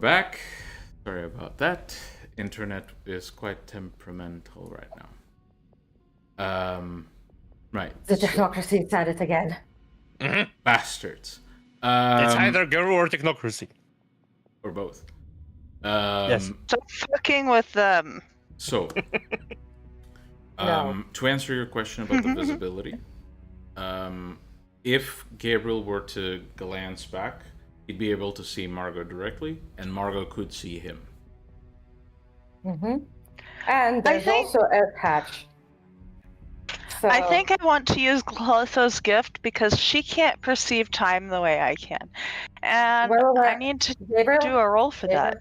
back. Sorry about that. Internet is quite temperamental right now. Right. The technocracy said it again. Bastards. It's either girl or technocracy. Or both. Yes. Stop fucking with them. So, No. to answer your question about the visibility, if Gabriel were to glance back, he'd be able to see Margot directly, and Margot could see him. Mm-hmm. And there's also a patch. So... I think I want to use Clotho's gift because she can't perceive time the way I can. And I need to do a roll for that.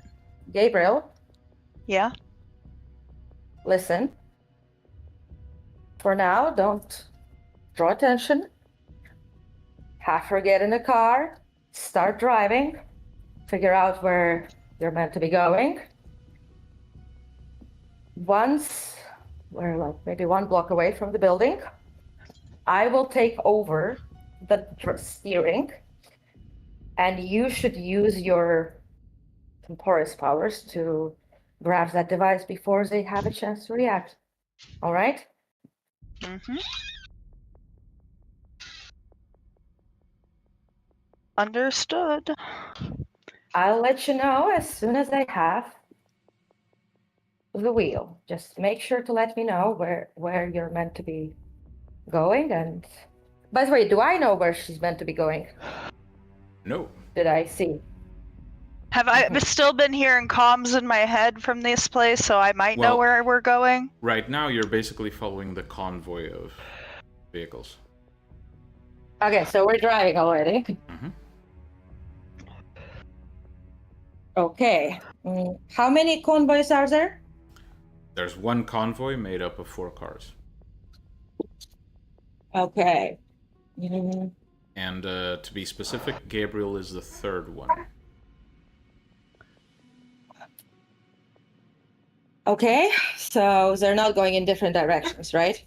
Gabriel? Yeah? Listen. For now, don't draw attention. Have her get in the car, start driving, figure out where you're meant to be going. Once we're like maybe 1 block away from the building, I will take over the steering, and you should use your temporis powers to grab that device before they have a chance to react. All right? Mm-hmm. Understood. I'll let you know as soon as I have the wheel. Just make sure to let me know where you're meant to be going. And by the way, do I know where she's meant to be going? No. Did I see? Have I still been hearing comms in my head from this place, so I might know where we're going? Right now, you're basically following the convoy of vehicles. Okay, so we're driving already. Mm-hmm. Okay. How many convoys are there? There's 1 convoy made up of 4 cars. Okay. And to be specific, Gabriel is the 3rd one. Okay, so they're not going in different directions, right?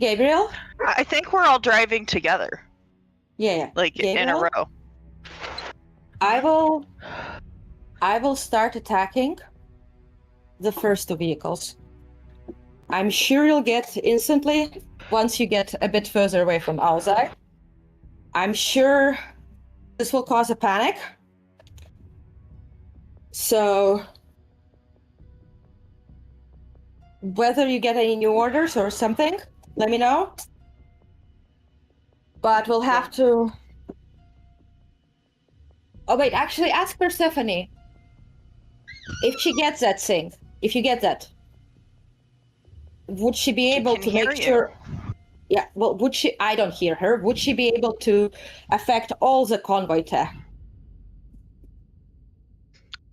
Gabriel? I think we're all driving together. Yeah. Like Gabriel? in a row. I will start attacking the first 2 vehicles. I'm sure you'll get instantly once you get a bit further away from outside. I'm sure this will cause a panic. So whether you get any new orders or something, let me know. But we'll have to... Oh wait, actually ask Persephone if she gets that thing. If you get that, would she be able to make sure... Yeah, well, would she... I don't hear her. Would she be able to affect all the convoy tech?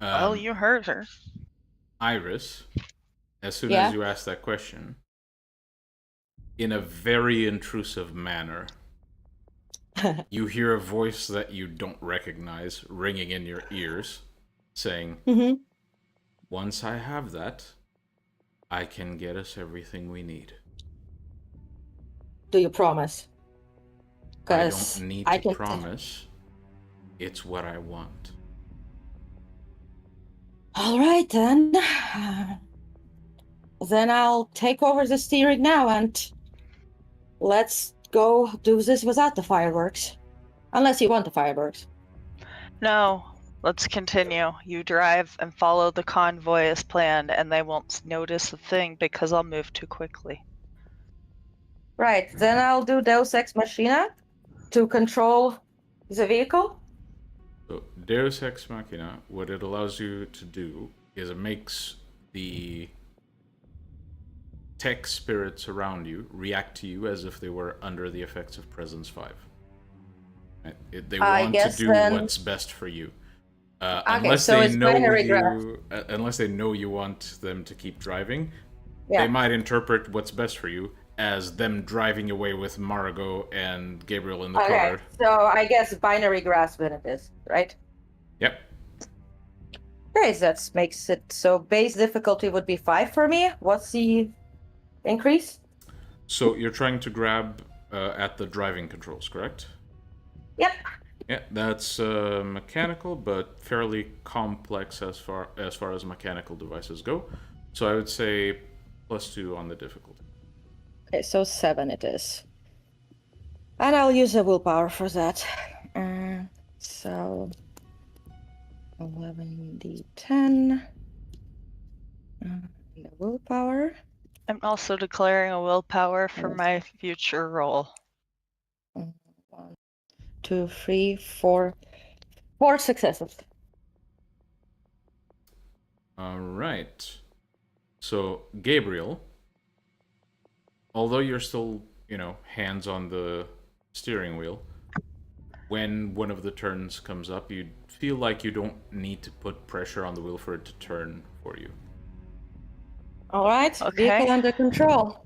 Well, you heard her. Iris, as soon as you ask that question, in a very intrusive manner, you hear a voice that you don't recognize ringing in your ears, saying, once I have that, I can get us everything we need. Do you promise? I don't need to promise. It's what I want. All right, then. Then I'll take over the steering now, and let's go do this without the fireworks. Unless you want the fireworks. No, let's continue. You drive and follow the convoy as planned, and they won't notice a thing because I'll move too quickly. Right, then I'll do Deus Ex Machina to control the vehicle. So Deus Ex Machina, what it allows you to do is it makes the tech spirits around you react to you as if they were under the effects of Presence 5. They want to do what's best for you. Unless they know you want them to keep driving, they might interpret what's best for you as them driving away with Margot and Gabriel in the car. Okay, so I guess binary grasp it is, right? Yep. Great, that makes it so base difficulty would be 5 for me. What's the increase? So you're trying to grab at the driving controls, correct? Yep. Yeah, that's mechanical, but fairly complex as far as mechanical devices go. So I would say +2 on the difficulty. Okay, so 7 it is. And I'll use a willpower for that. So 11d10. The willpower. I'm also declaring a willpower for my future roll. 1, 2, 3, 4. 4 successes. All right. So Gabriel, although you're still, hands on the steering wheel, when one of the turns comes up, you feel like you don't need to put pressure on the wheel for it to turn for you. All right. Okay. Vehicle under control.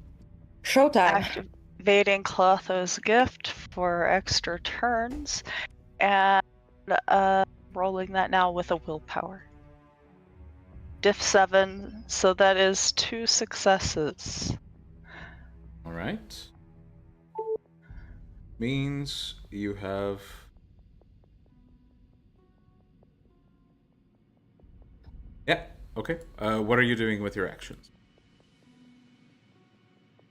Showtime. Activating Clotho's gift for extra turns, and rolling that now with a willpower. Diff 7, so that is 2 successes. All right. Means you have... Yeah, okay. What are you doing with your actions?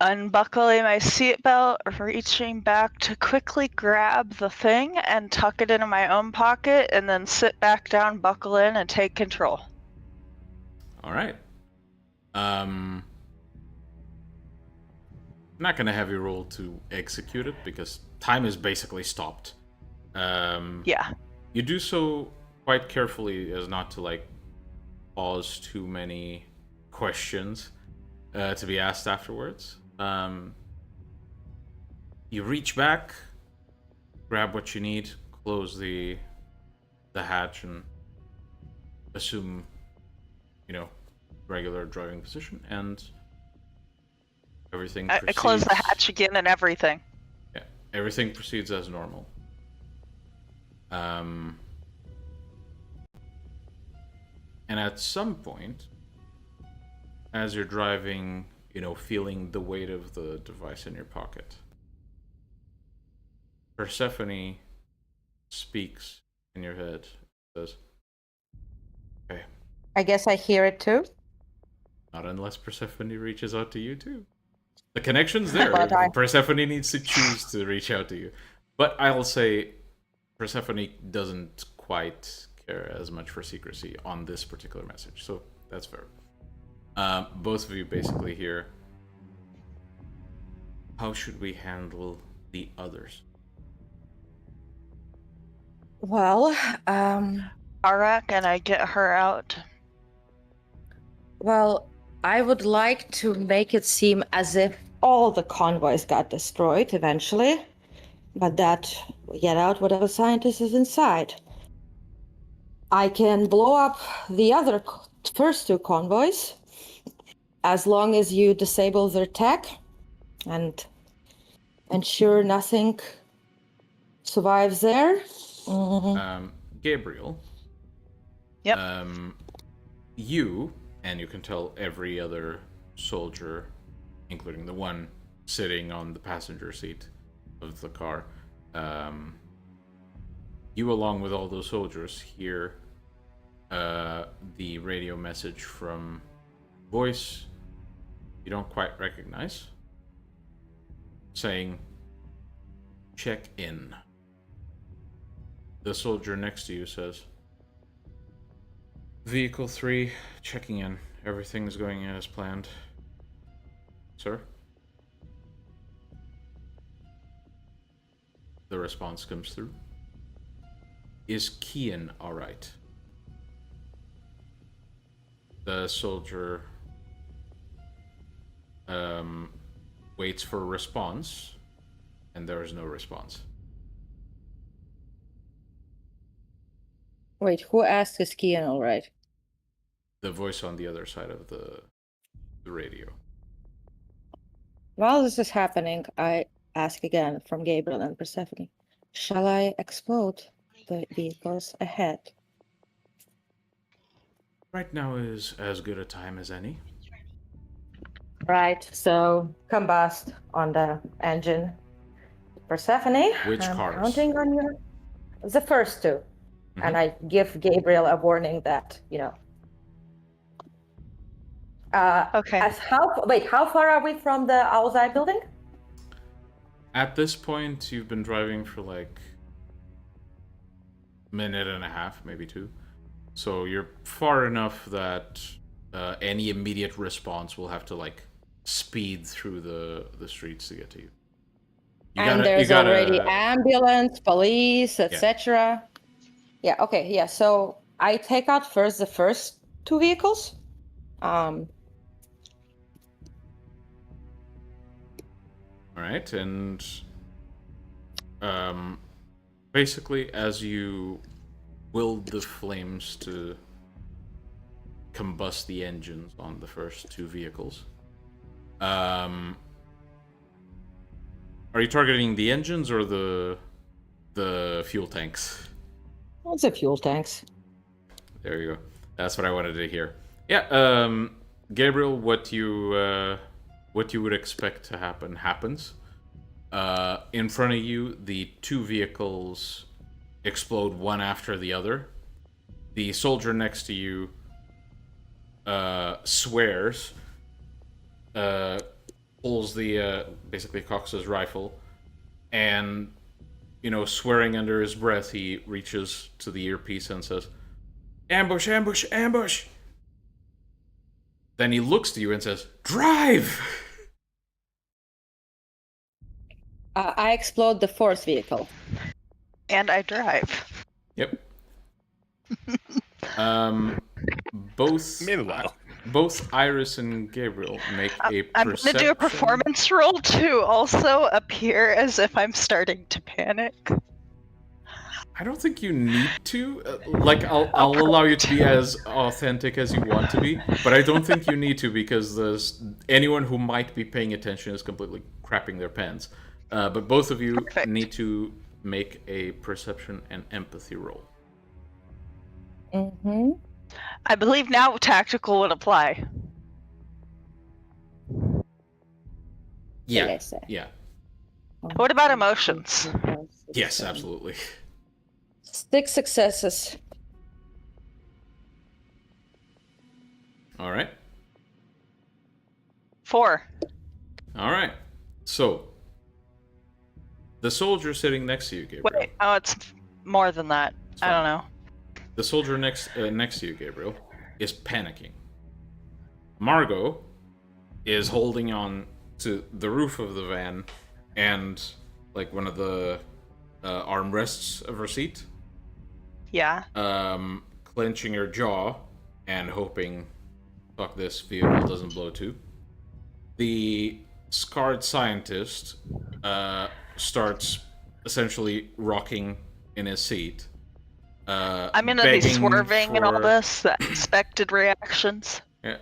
Unbuckling my seatbelt, reaching back to quickly grab the thing and tuck it into my own pocket, and then sit back down, buckle in, and take control. All right. I'm not gonna have you roll to execute it because time is basically stopped. Yeah. You do so quite carefully as not to pause too many questions to be asked afterwards. You reach back, grab what you need, close the hatch, and assume, regular driving position, and everything proceeds. I close the hatch again and everything. Yeah, everything proceeds as normal. And at some point, as you're driving, feeling the weight of the device in your pocket, Persephone speaks in your head. Says, "Okay." I guess I hear it too. Not unless Persephone reaches out to you too. The connection's there. But Persephone needs to choose to reach out to you. But I'll say Persephone doesn't quite care as much for secrecy on this particular message. So that's fair. Both of you basically hear, how should we handle the others? Well, Arak, and I get her out. Well, I would like to make it seem as if all the convoys got destroyed eventually, but that we get out whatever scientist is inside. I can blow up the other first 2 convoys as long as you disable their tech and ensure nothing survives there. Gabriel. Yep. You, and you can tell every other soldier, including the one sitting on the passenger seat of the car, you along with all those soldiers hear the radio message from voice you don't quite recognize, saying, "Check in." The soldier next to you says, "Vehicle 3, checking in. Everything's going as planned." Sir? The response comes through. "Is Kian alright?" The soldier waits for a response, and there is no response. Wait, who asked is Kian all right? The voice on the other side of the radio. While this is happening, I ask again from Gabriel and Persephone, shall I explode the vehicles ahead? Right now is as good a time as any. Right, so combust on the engine. Persephone, Which I'm cars? counting on you. the first two, and I give Gabriel a warning that Okay. How far are we from the Owl's Eye building? At this point, you've been driving for like a minute and a half, maybe 2. So you're far enough that any immediate response will have to like speed through the streets to get to you. There's already ambulance, police, etc. Yeah. Okay. Yeah. So I take out first the first 2 vehicles. All right, and basically, as you will the flames to combust the engines on the first 2 vehicles, are you targeting the engines or the fuel tanks? What's the fuel tanks? There you go. That's what I wanted to hear. Yeah, Gabriel, what you would expect to happen happens. In front of you, the 2 vehicles explode one after the other. The soldier next to you swears, pulls basically cocks his rifle, and swearing under his breath, he reaches to the earpiece and says, "Ambush, ambush, ambush!" Then he looks to you and says, "Drive!" I explode the 4th vehicle. And I drive. Yep. Meanwhile, both Iris and Gabriel make a perception. I'm gonna do a performance roll to also appear as if I'm starting to panic. I don't think you need to. I'll allow you to be as authentic as you want to be, but I don't think you need to because anyone who might be paying attention is completely crapping their pants. But both of you need to make a perception and empathy roll. I believe now tactical would apply. Yeah. Yeah. What about emotions? Yes, absolutely. 6 successes. All right. 4. All right. So, the soldier sitting next to you, Gabriel. Wait, it's more than that. I don't know. The soldier next to you, Gabriel, is panicking. Margot is holding on to the roof of the van and like one of the armrests of her seat. Yeah. Clenching her jaw and hoping, fuck this vehicle doesn't blow too. The scarred scientist starts essentially rocking in his seat. I'm gonna be swerving and all this, the expected reactions. Yeah,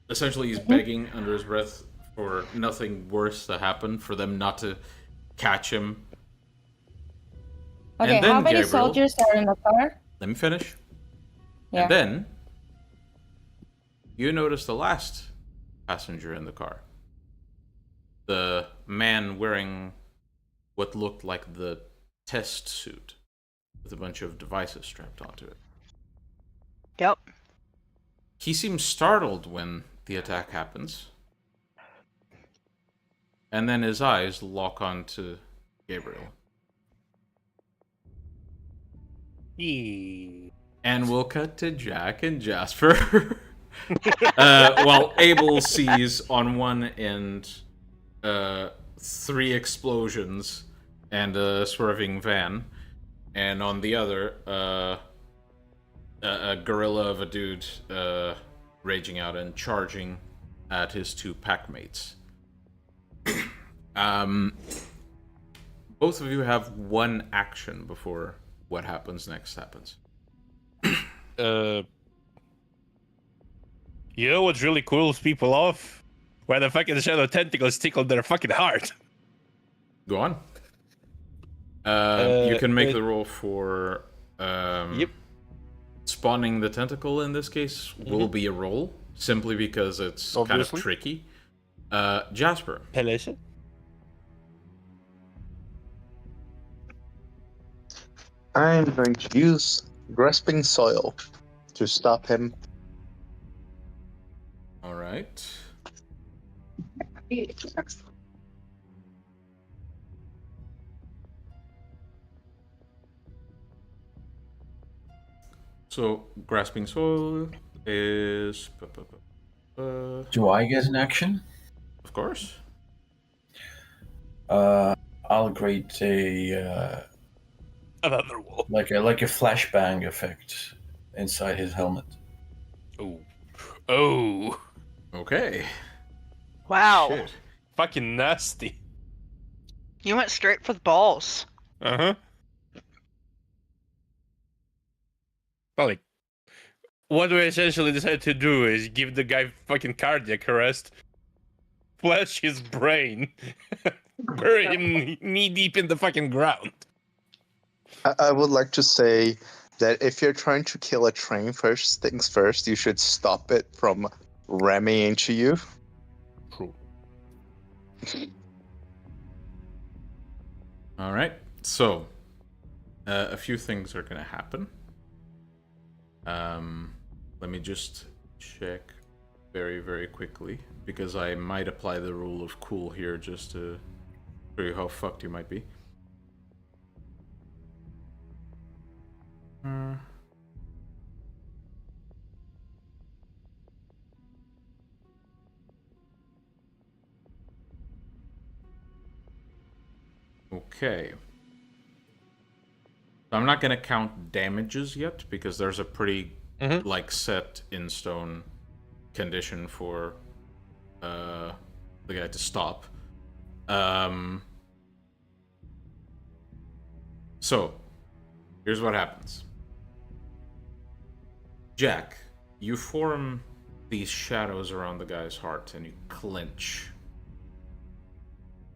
essentially he's begging under his breath for nothing worse to happen, for them not to catch him. Okay, how many soldiers are in the car? Let me finish. Yeah. And then you notice the last passenger in the car. The man wearing what looked like the test suit with a bunch of devices strapped onto it. Yep. He seems startled when the attack happens. And then his eyes lock onto Gabriel. And we'll cut to Jack and Jasper. While Abel sees on one end 3 explosions and a swerving van, and on the other a gorilla of a dude raging out and charging at his 2 packmates. Both of you have 1 action before what happens next happens. You know what really cools people off? When the fucking shadow tentacles tickle their fucking heart. Go on. You can make the roll for spawning the tentacle. In this case, will be a roll simply because it's kind of tricky. Jasper. I'm going to use Grasping Soil to stop him. All right. So, Grasping Soil is... Do I get an action? Of course. I'll create a Another wall. like a flashbang effect inside his helmet. Oh. Oh. Okay. Wow. Shit. Fucking nasty. You went straight for the balls. Uh-huh. Well, like, what we essentially decided to do is give the guy fucking cardiac arrest, flash his brain, bury him knee deep in the fucking ground. I would like to say that if you're trying to kill a train, first things first, you should stop it from ramming into you. True. All right. So, a few things are going to happen. Let me just check very, very quickly, because I might apply the rule of cool here just to show you how fucked you might be. Okay. So I'm not going to count damages yet, because there's a pretty like set in stone condition for the guy to stop. So here's what happens. Jack, you form these shadows around the guy's heart and you clench.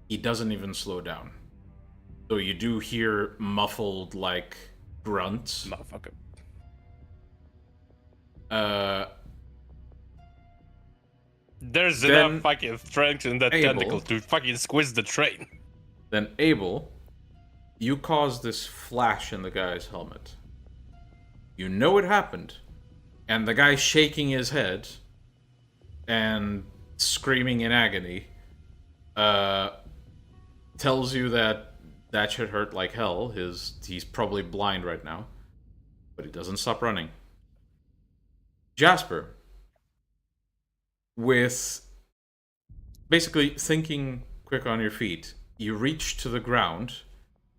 He doesn't even slow down. So you do hear muffled, like, grunts. Motherfucker. There's enough fucking strength in that tentacle to fucking squeeze the train. Then Abel, you cause this flash in the guy's helmet. You know it happened, and the guy shaking his head and screaming in agony tells you that should hurt like hell. He's probably blind right now, but he doesn't stop running. Jasper, with basically thinking quick on your feet, you reach to the ground,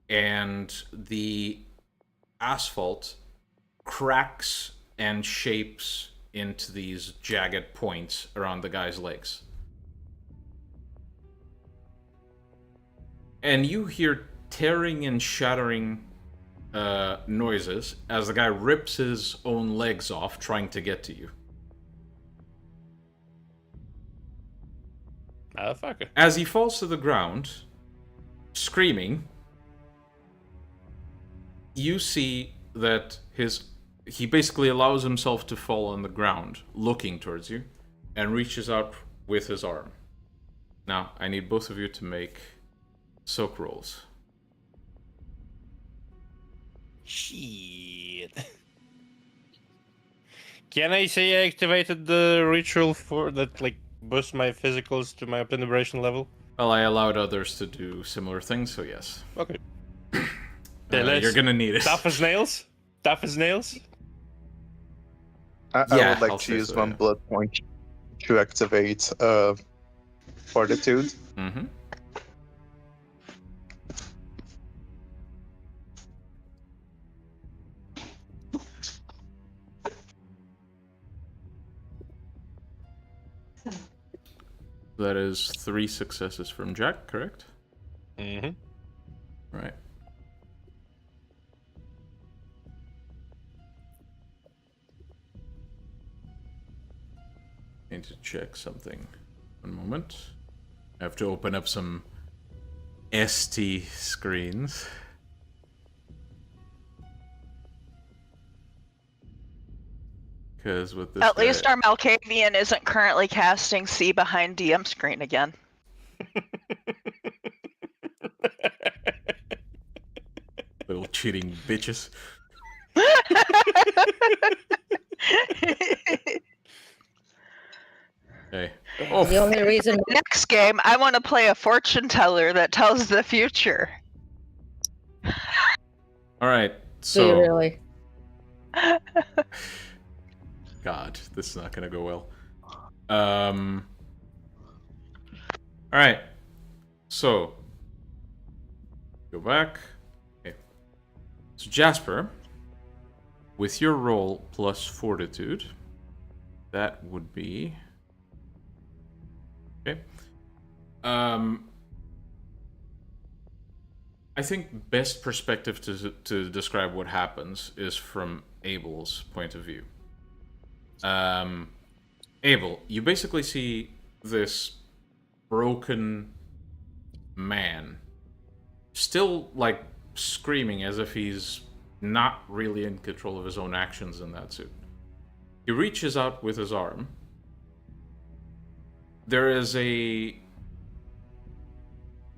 and the asphalt cracks and shapes into these jagged points around the guy's legs. And you hear tearing and shattering noises as the guy rips his own legs off trying to get to you. Motherfucker. As he falls to the ground, screaming, you see that he basically allows himself to fall on the ground, looking towards you, and reaches out with his arm. Now, I need both of you to make soak rolls. Shit. Can I say I activated the ritual for that, like, boost my physicals to my obtenebration level? Well, I allowed others to do similar things, so yes. Okay. You're gonna need it. Tough as nails? Tough as nails? I would like to use one blood point to activate Fortitude. Mm-hmm. That is 3 successes from Jack, correct? Mm-hmm. Right. Need to check something. One moment. I have to open up some ST screens. Because with this At least our Malkavian isn't currently casting C behind DM screen again. Little Cheating bitches. Hey. Oh, The only reason Next game, I want to play a fortune teller that tells the future. all right. do you So, really? God, this is not gonna go well. All right. So, go back. Okay. So Jasper, with your roll plus fortitude, that would be okay. I think best perspective to describe what happens is from Abel's point of view. Abel, you basically see this broken man still like screaming as if he's not really in control of his own actions in that suit. He reaches out with his arm. There is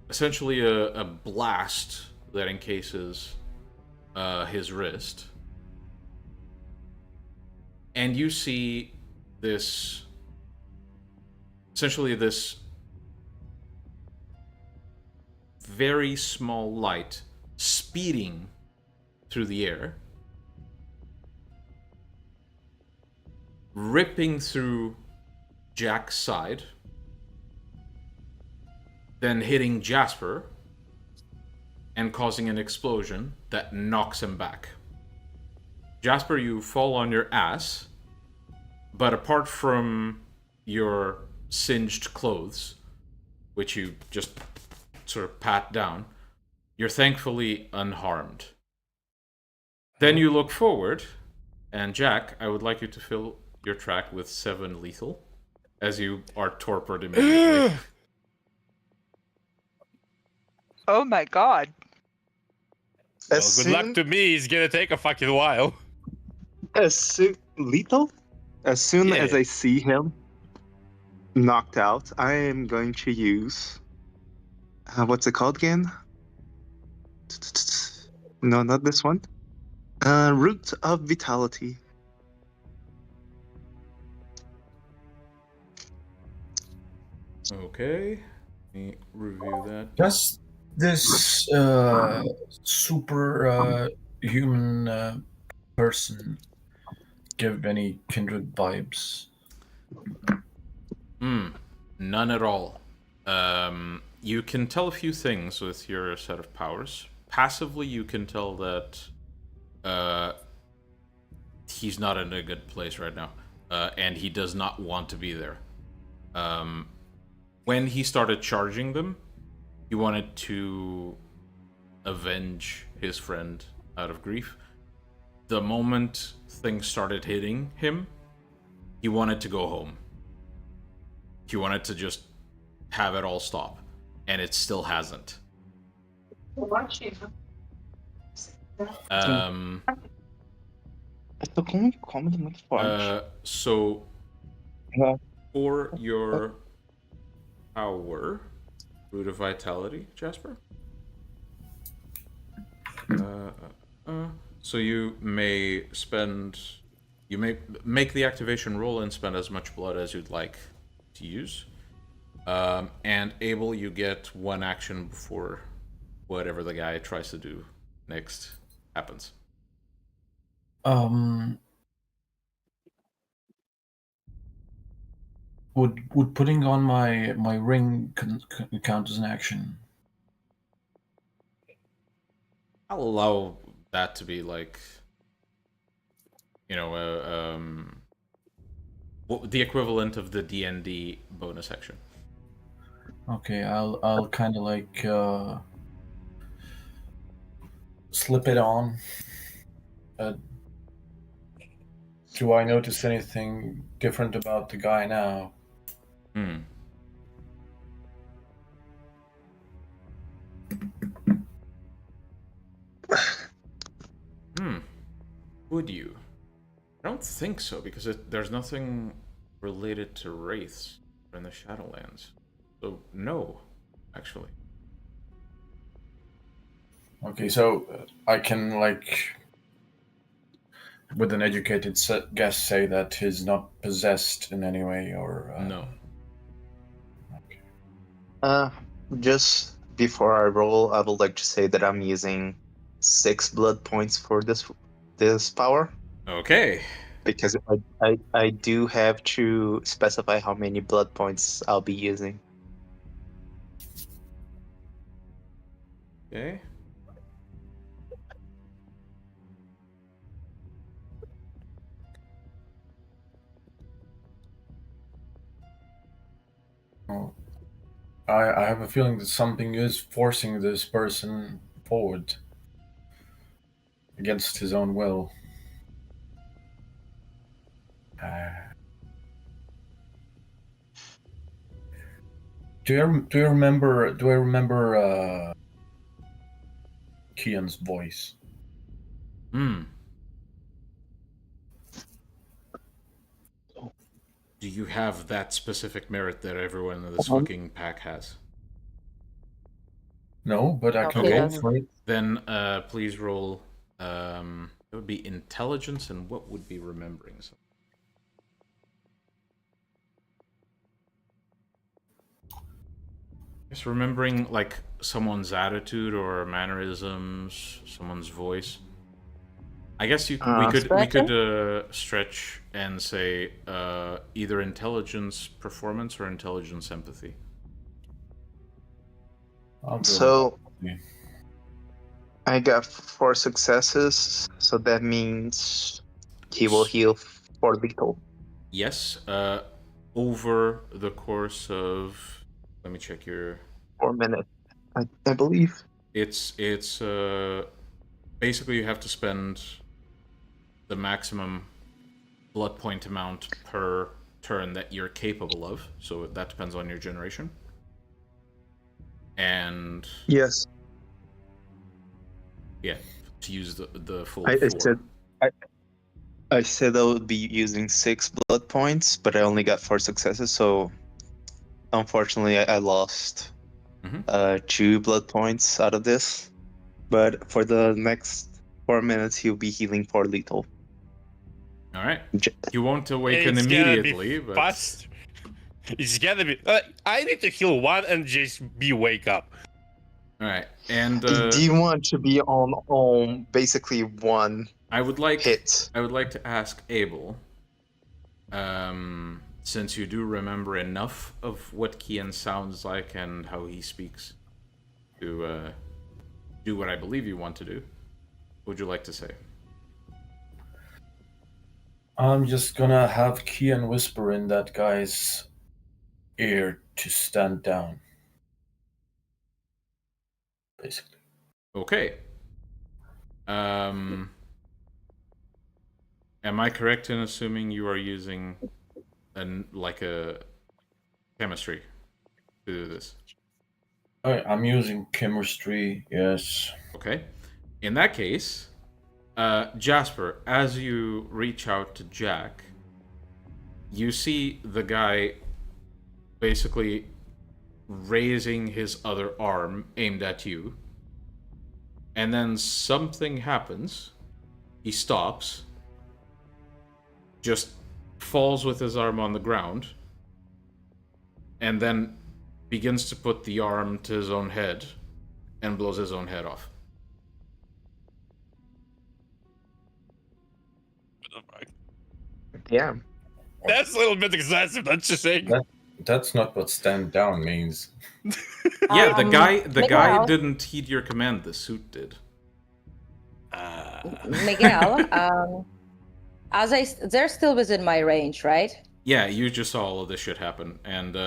essentially a blast that encases his wrist. And you see this, essentially this very small light speeding through the air, ripping through Jack's side, then hitting Jasper and causing an explosion that knocks him back. Jasper, you fall on your ass, but apart from your singed clothes, which you just sort of pat down, you're thankfully unharmed. Then you look forward, and Jack, I would like you to fill your track with 7 lethal, as you are torpored immediately. Oh my god. Well, good luck to me. It's gonna take a fucking while. Lethal? As soon as Yeah. I see him knocked out, I am going to use what's it called again? No, not this one. Root of Vitality. Okay, let me review that. Does this super human person give any kindred vibes? None at all. You can tell a few things with your set of powers. Passively, you can tell that he's not in a good place right now, and he does not want to be there. When he started charging them, he wanted to avenge his friend out of grief. The moment things started hitting him, he wanted to go home. He wanted to just have it all stop, and it still hasn't. So for your power, root of vitality, Jasper. So you may make the activation roll and spend as much blood as you'd like to use. And Abel, you get 1 action before whatever the guy tries to do next happens. Would putting on my ring count as an action? I'll allow that to be like, the equivalent of the D&D bonus action. Okay, I'll kind of like slip it on. Do I notice anything different about the guy now? Would you? I don't think so, because there's nothing related to wraiths in the Shadowlands. So no, actually. Okay, so I can, with an educated guess, say that he's not possessed in any way, or... No. Just before I roll, I would like to say that I'm using 6 blood points for this power. Okay. Because I do have to specify how many blood points I'll be using. Okay. Oh. I have a feeling that something is forcing this person forward against his own will. Do I remember Kian's voice? Do you have that specific merit that everyone in this fucking pack has? No, but I can roll for it. Then please roll. It would be intelligence, and what would be remembering? Just remembering like someone's attitude or mannerisms, someone's voice. I guess we could stretch and say either intelligence performance or intelligence empathy. So I got 4 successes, so that means he will heal 4 lethal. Yes, over the course of, let me check your 4 minutes, I believe. It's basically you have to spend the maximum blood point amount per turn that you're capable of. So that depends on your generation. And yes, yeah, to use the full I said I would be using 6 blood points, but I only got 4 successes, so unfortunately I lost 2 blood points out of this. But for the next 4 minutes, he'll be healing 4 lethal. All right. You won't awaken immediately, but fast. It's gonna be. I need to heal 1 and just wake up. All right. And do you want to be on basically 1 hit? I would like to ask Abel, since you do remember enough of what Kian sounds like and how he speaks, to do what I believe you want to do. What would you like to say? I'm just gonna have Kian whisper in that guy's ear to stand down. Basically. Okay. Am I correct in assuming you are using a chemistry to do this? I'm using chemistry, yes. Okay. In that case, Jasper, as you reach out to Jack, you see the guy basically raising his other arm aimed at you. And then something happens. He stops, just falls with his arm on the ground, and then begins to put the arm to his own head and blows his own head off. Yeah. That's a little bit excessive, don't you think? That's not what stand down means. Yeah, the guy didn't heed your command, the suit did. Miguel, they're still within my range, right? Yeah, you just saw all of this shit happen. And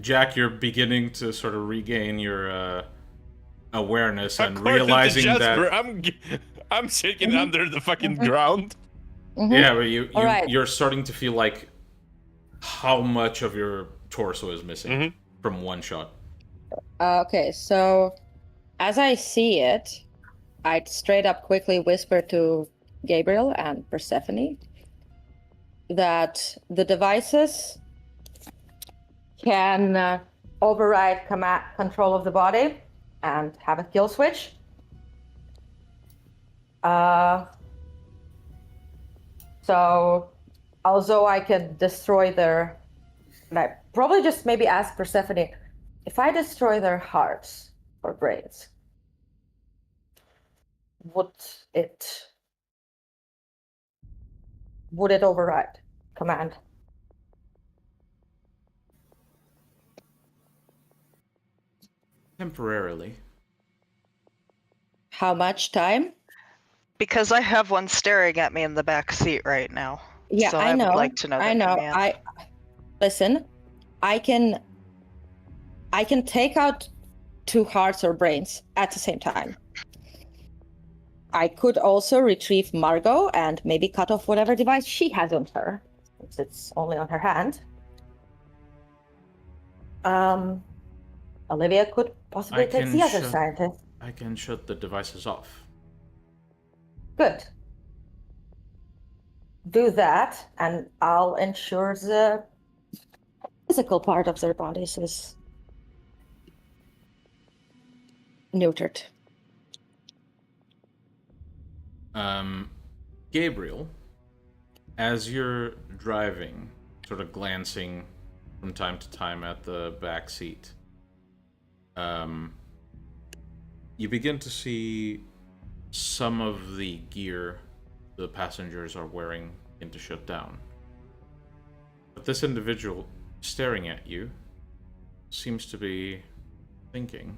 Jack, you're beginning to sort of regain your awareness and realizing Jasper, that... I'm shaking under the fucking ground. Yeah, but you're starting to feel like how much of your torso is missing from one shot. Okay, so as I see it, I'd straight up quickly whisper to Gabriel and Persephone that the devices can override control of the body and have a kill switch. So, although I can destroy their, like, probably just maybe ask Persephone, if I destroy their hearts or brains, would it override command? Temporarily. How much time? Because I have one staring at me in the back seat right now. Yeah, so I know. would like to know. I know. Listen. I can take out 2 hearts or brains at the same time. I could also retrieve Margot and maybe cut off whatever device she has on her, since it's only on her hand. Olivia could possibly take the other scientist. I can shut the devices off. Good. Do that, and I'll ensure the physical part of their bodies is neutered. Gabriel, as you're driving, sort of glancing from time to time at the back seat, you begin to see some of the gear the passengers are wearing begin to shut down. But this individual staring at you seems to be thinking.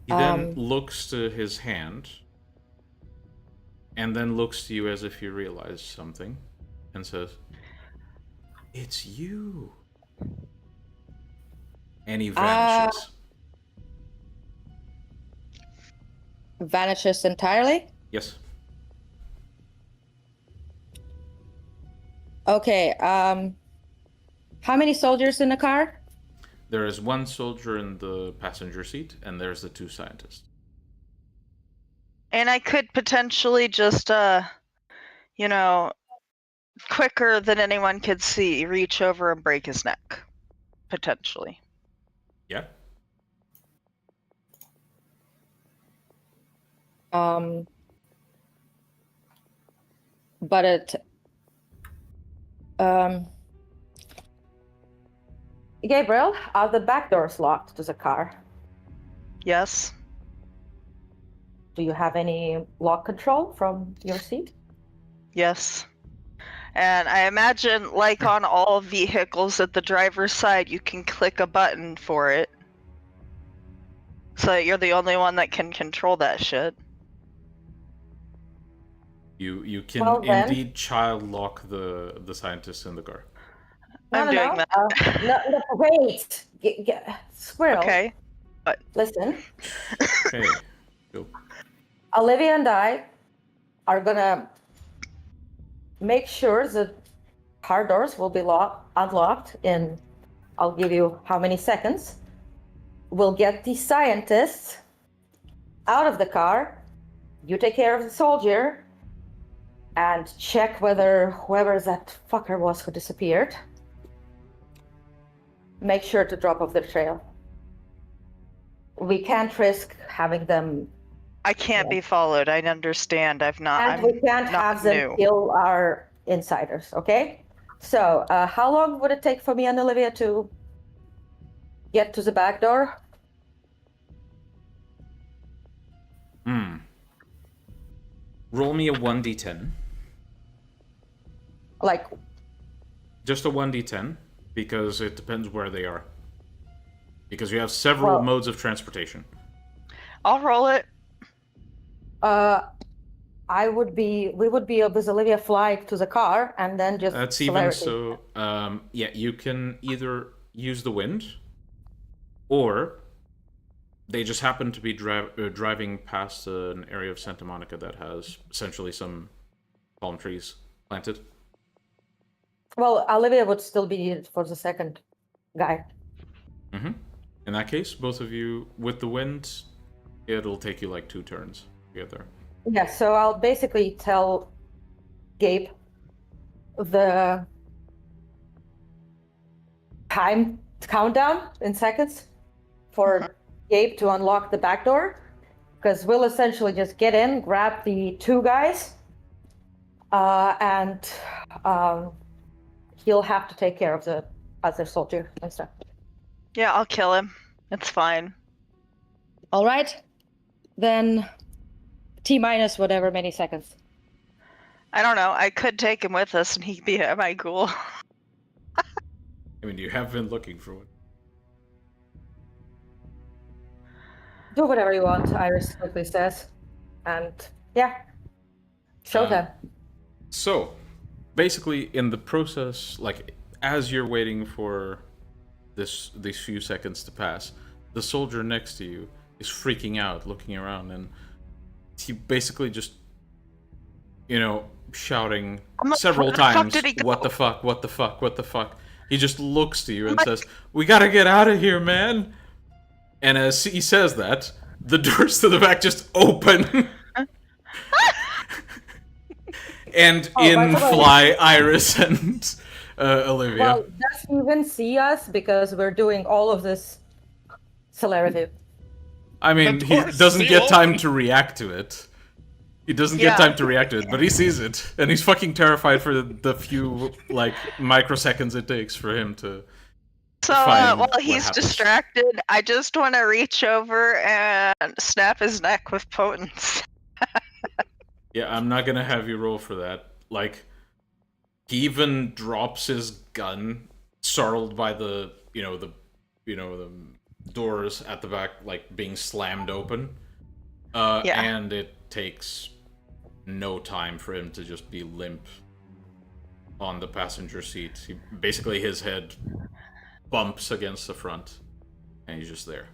He then looks to his hand, and then looks to you as if you realize something, and says, "It's you." And he vanishes. Vanishes entirely? Yes. Okay, how many soldiers in the car? There is 1 soldier in the passenger seat, and there's the 2 scientists. And I could potentially just, quicker than anyone could see, reach over and break his neck. Potentially. Yeah. But it... Gabriel, are the back doors locked to the car? Yes. Do you have any lock control from your seat? Yes. And I imagine, like on all vehicles at the driver's side, you can click a button for it. So that you're the only one that can control that shit. You can indeed child lock the scientists in the car. I'm doing that. No, wait! Squirrel. Okay. But listen. Okay. Go. Olivia and I are gonna make sure the car doors will be unlocked in, I'll give you how many seconds. We'll get the scientists out of the car. You take care of the soldier and check whether whoever that fucker was who disappeared, make sure to drop off the trail. We can't risk having them... I can't be followed. I understand. And we can't have them kill our insiders, okay? So, how long would it take for me and Olivia to get to the back door? Roll me a 1d10. Like... Just a 1d10, because it depends where they are. Because you have several modes of transportation. I'll roll it. we would be with Olivia flying to the car and then just... That's even so... yeah, you can either use the wind, or they just happen to be driving past an area of Santa Monica that has essentially some palm trees planted. Well, Olivia would still be needed for the second guy. Mm-hmm. In that case, both of you, with the wind, it'll take you like 2 turns to get there. Yeah, so I'll basically tell Gabe the time countdown in seconds for Gabe to unlock the back door, because we'll essentially just get in, grab the two guys, and he'll have to take care of the other soldier and stuff. Yeah, I'll kill him. It's fine. All right, then T- whatever many seconds. I don't know. I could take him with us and he'd be my ghoul. I mean, you have been looking for one. Do whatever you want, Iris quickly says. And yeah, showtime. So, basically, in the process, like, as you're waiting for these few seconds to pass, the soldier next to you is freaking out, looking around, and he basically just, shouting several times, "What the fuck, what the fuck, what the fuck?" He just looks to you and says, "We gotta get out of here, man!" And as he says that, the doors to the back just open. And in fly Iris and Olivia. Well, does he even see us because we're doing all of this celerity? I mean, he doesn't get time to react to it. He doesn't get time to react to it, but he sees it. And he's fucking terrified for the few, microseconds it takes for him to while he's distracted, I just want to reach over and snap his neck with potence. Yeah, I'm not gonna have you roll for that. He even drops his gun, startled by the doors at the back, being slammed open. And it takes no time for him to just be limp on the passenger seat. Basically, his head bumps against the front, and he's just there.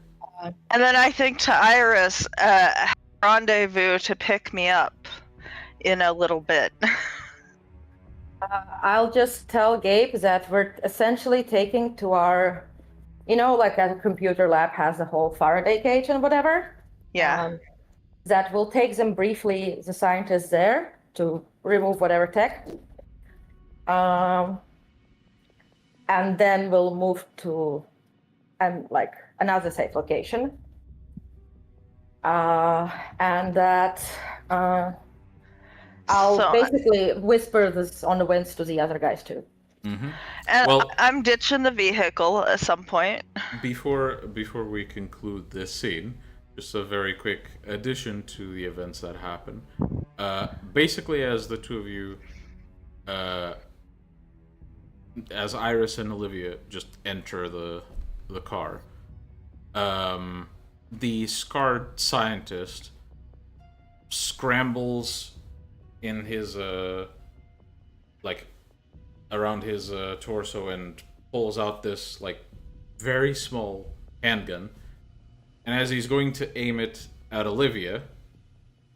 And then I think to Iris, rendezvous to pick me up in a little bit. I'll just tell Gabe that we're essentially taking to our, a computer lab has a whole Faraday cage and whatever. Yeah. That we'll take them briefly, the scientists there, to remove whatever tech. And then we'll move to another safe location. And that I'll basically whisper this on the winds to the other guys too. Mm-hmm. And I'm ditching the vehicle at some point. Before we conclude this scene, just a very quick addition to the events that happen. Basically, as the two of you, as Iris and Olivia just enter the car, the scarred scientist scrambles in his around his torso and pulls out this very small handgun, and as he's going to aim it at Olivia,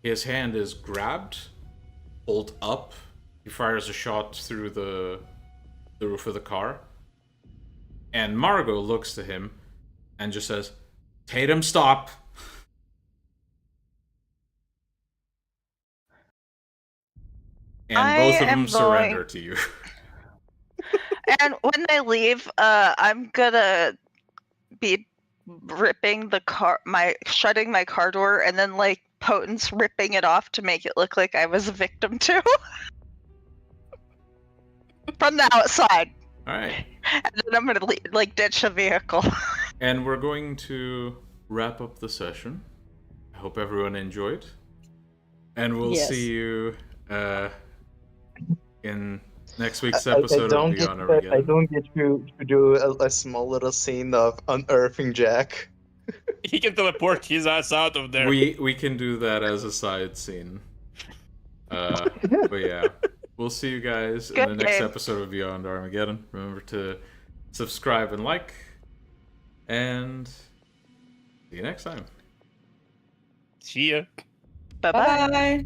his hand is grabbed, pulled up, he fires a shot through the roof of the car, and Margot looks to him and just says, "Tatum, stop." And both of them surrender to you. And when they leave, I'm gonna be ripping the car, shutting my car door, and then Potence ripping it off to make it look like I was a victim too. From the outside. Alright. And then I'm gonna ditch the vehicle. And we're going to wrap up the session. I hope everyone enjoyed. And we'll see you in next week's episode of Beyond Armageddon. I don't get to do a small little scene of unearthing Jack. He can teleport his ass out of there. We can do that as a side scene. But yeah, we'll see you guys in the next episode of Beyond Armageddon. Remember to subscribe and like, and see you next time. See ya. Bye-bye.